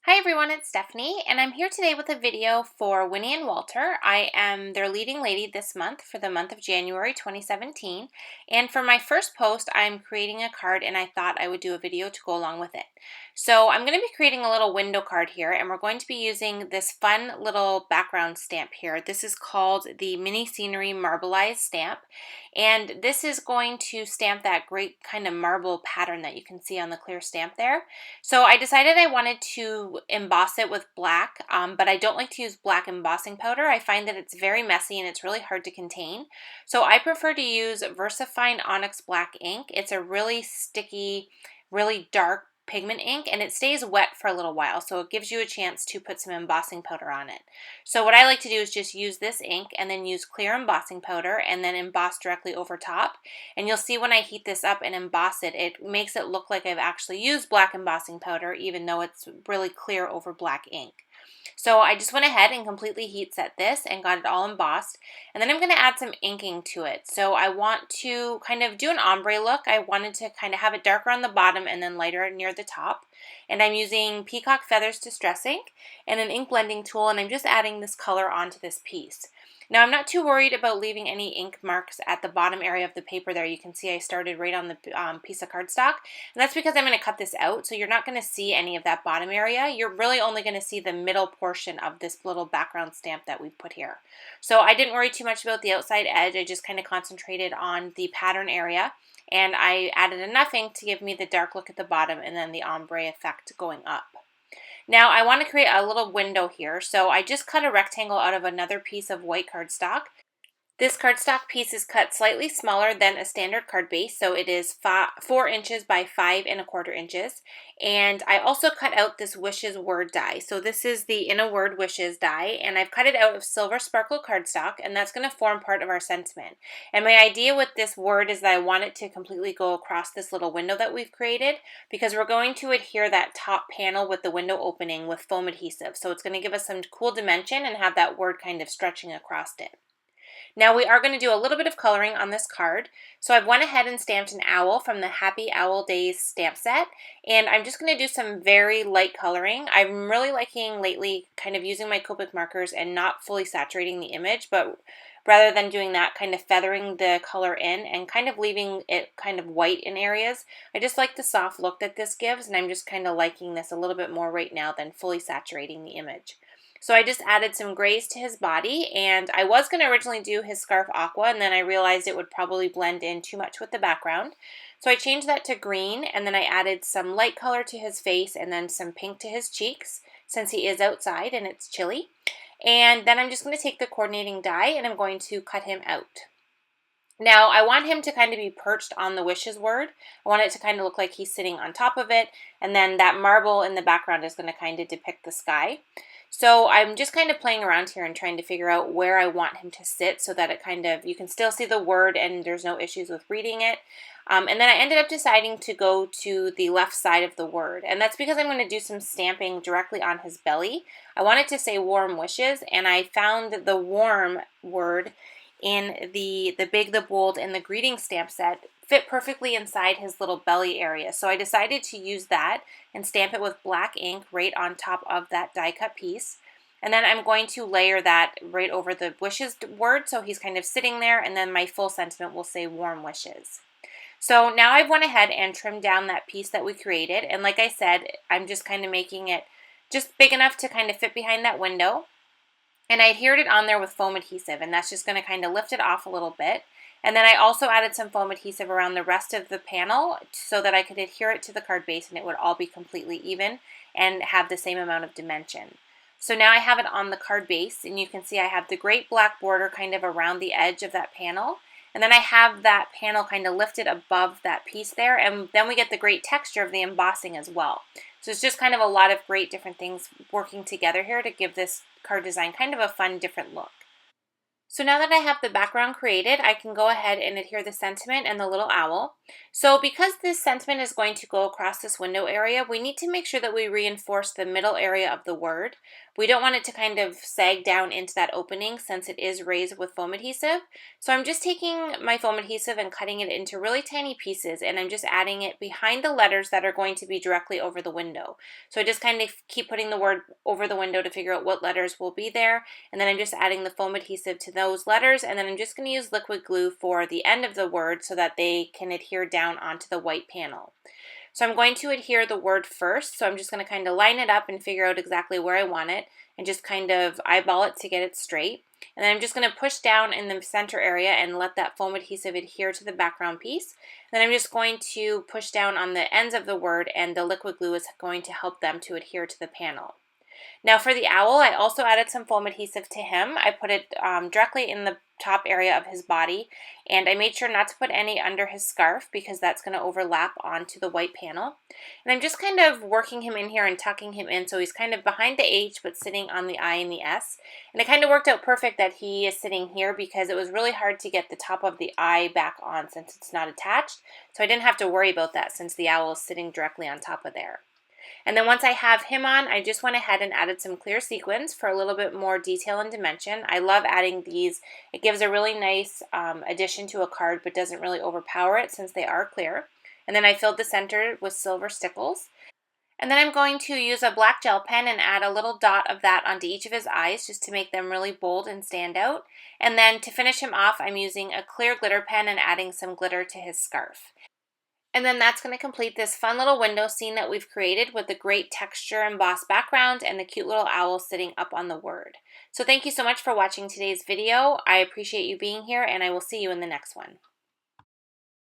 Hi everyone, it's Stephanie, and I'm here today with a video for Winnie and Walter. I am their leading lady this month for the month of January 2017, and for my first post, I'm creating a card and I thought I would do a video to go along with it. So I'm going to be creating a little window card here, and we're going to be using this fun little background stamp here. This is called the Mini Scenery Marbleized Stamp, and this is going to stamp that great kind of marble pattern that you can see on the clear stamp there. So I decided I wanted to emboss it with black, but I don't like to use black embossing powder. I find that it's very messy and it's really hard to contain. So I prefer to use VersaFine Onyx Black ink. It's a really sticky, really dark pigment ink, and it stays wet for a little while, so it gives you a chance to put some embossing powder on it. So what I like to do is just use this ink and then use clear embossing powder and then emboss directly over top. And you'll see when I heat this up and emboss it, it makes it look like I've actually used black embossing powder, even though it's really clear over black ink. So I just went ahead and completely heat set this and got it all embossed. And then I'm going to add some inking to it. So I want to kind of do an ombre look. I wanted to kind of have it darker on the bottom and then lighter near the top. And I'm using Peacock Feathers Distress ink and an ink blending tool, and I'm just adding this color onto this piece. Now, I'm not too worried about leaving any ink marks at the bottom area of the paper there. You can see I started right on the piece of cardstock, and that's because I'm going to cut this out, so you're not going to see any of that bottom area. You're really only going to see the middle portion of this little background stamp that we put here. So I didn't worry too much about the outside edge. I just kind of concentrated on the pattern area, and I added enough ink to give me the dark look at the bottom and then the ombre effect going up. Now I want to create a little window here, so I just cut a rectangle out of another piece of white cardstock. This cardstock piece is cut slightly smaller than a standard card base, so it is 4 inches by 5¼ inches. And I also cut out this Wishes word die. So this is the In a Word Wishes die, and I've cut it out of silver sparkle cardstock, and that's going to form part of our sentiment. And my idea with this word is that I want it to completely go across this little window that we've created, because we're going to adhere that top panel with the window opening with foam adhesive. So it's going to give us some cool dimension and have that word kind of stretching across it. Now we are going to do a little bit of coloring on this card. So I've went ahead and stamped an owl from the Happy Owl Days stamp set, and I'm just going to do some very light coloring. I'm really liking lately kind of using my Copic markers and not fully saturating the image, but rather than doing that, kind of feathering the color in and kind of leaving it kind of white in areas. I just like the soft look that this gives, and I'm just kind of liking this a little bit more right now than fully saturating the image. So I just added some grays to his body, and I was going to originally do his scarf aqua, and then I realized it would probably blend in too much with the background. So I changed that to green, and then I added some light color to his face and then some pink to his cheeks, since he is outside and it's chilly. And then I'm just going to take the coordinating die and I'm going to cut him out. Now, I want him to kind of be perched on the Wishes word. I want it to kind of look like he's sitting on top of it, and then that marble in the background is going to kind of depict the sky. So I'm just kind of playing around here and trying to figure out where I want him to sit so that it kind of, you can still see the word and there's no issues with reading it. And then I ended up deciding to go to the left side of the word, and that's because I'm going to do some stamping directly on his belly. I want it to say Warm Wishes, and I found the warm word in the big, the bold, and the greeting stamp set fit perfectly inside his little belly area. So I decided to use that and stamp it with black ink right on top of that die cut piece. And then I'm going to layer that right over the Wishes word, so he's kind of sitting there, and then my full sentiment will say Warm Wishes. So now I've went ahead and trimmed down that piece that we created, and like I said, I'm just kind of making it just big enough to kind of fit behind that window. And I adhered it on there with foam adhesive, and that's just going to kind of lift it off a little bit. And then I also added some foam adhesive around the rest of the panel so that I could adhere it to the card base and it would all be completely even and have the same amount of dimension. So now I have it on the card base, and you can see I have the great black border kind of around the edge of that panel. And then I have that panel kind of lifted above that piece there, and then we get the great texture of the embossing as well. So it's just kind of a lot of great different things working together here to give this card design kind of a fun, different look. So now that I have the background created, I can go ahead and adhere the sentiment and the little owl. So because this sentiment is going to go across this window area, we need to make sure that we reinforce the middle area of the word. We don't want it to kind of sag down into that opening since it is raised with foam adhesive. So I'm just taking my foam adhesive and cutting it into really tiny pieces, and I'm just adding it behind the letters that are going to be directly over the window. So I just kind of keep putting the word over the window to figure out what letters will be there, and then I'm just adding the foam adhesive to those letters, and then I'm just going to use liquid glue for the end of the word so that they can adhere down onto the white panel. So I'm going to adhere the word first, so I'm just going to kind of line it up and figure out exactly where I want it and just kind of eyeball it to get it straight. And then I'm just going to push down in the center area and let that foam adhesive adhere to the background piece. Then I'm just going to push down on the ends of the word, and the liquid glue is going to help them to adhere to the panel. Now for the owl, I also added some foam adhesive to him. I put it directly in the top area of his body, and I made sure not to put any under his scarf because that's going to overlap onto the white panel. And I'm just kind of working him in here and tucking him in so he's kind of behind the H but sitting on the I and the S. And it kind of worked out perfect that he is sitting here because it was really hard to get the top of the I back on since it's not attached. So I didn't have to worry about that since the owl is sitting directly on top of there. And then once I have him on, I just went ahead and added some clear sequins for a little bit more detail and dimension. I love adding these. It gives a really nice addition to a card, but doesn't really overpower it since they are clear. And then I filled the center with silver stickles. And then I'm going to use a black gel pen and add a little dot of that onto each of his eyes just to make them really bold and stand out. And then to finish him off, I'm using a clear glitter pen and adding some glitter to his scarf. And then that's going to complete this fun little window scene that we've created with the great texture embossed background and the cute little owl sitting up on the word. So thank you so much for watching today's video. I appreciate you being here, and I will see you in the next one.